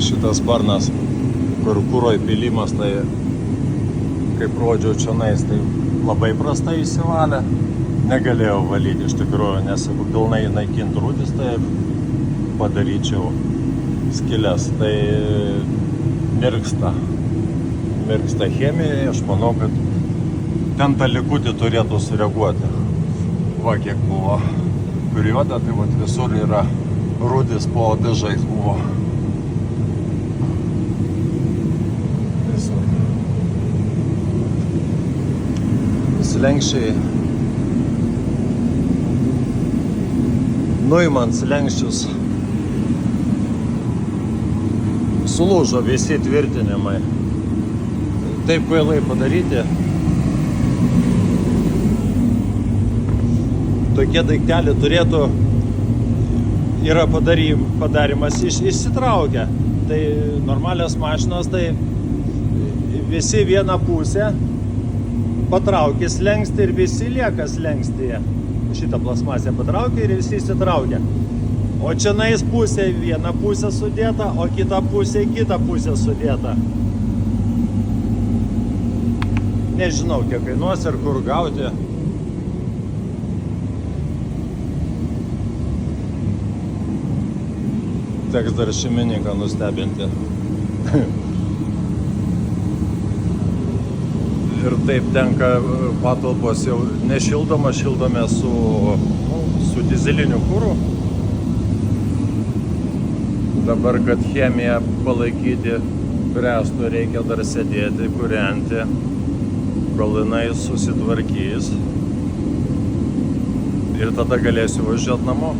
Šitas sparnas, kur kūro įpylimas, tai kaip rodžiau čionais, tai labai prastai įsivalė. Negalėjau valyti iš tikrųjų, nes jeigu pilnai naikint rūdis, tai padaryčiau skylės. Tai mirksta chemija, aš manau, kad ten tą likutį turėtų sureaguoti. Va kiek buvo periodą, tai vat visur yra rūdis po dažais buvo. Slenkščiai, nuimant slenkščius, sulūžo visi tvirtinimai. Taip kvailai padaryti. Tokie daikteliai turėtų, yra padarimas išsitraukia. Tai normalios mašinos, tai visi vieną pusę patraukė slenkstį ir visi lieka slenkstyje. Šitą plasmasę patraukė ir visi įsitraukia. O čianais pusė viena pusė sudėta, o kita pusė sudėta. Nežinau, kiek kainuos ir kur gauti. Teks dar šeimininką nustebinti. Ir taip tenka patalpos jau nešildoma, šildome su dizeliniu kuru. Dabar, kad chemiją palaikyti bręstų, reikia dar sėdėti, kūrenti, kol jinai susitvarkys. Ir tada galėsiu važiuoti namo.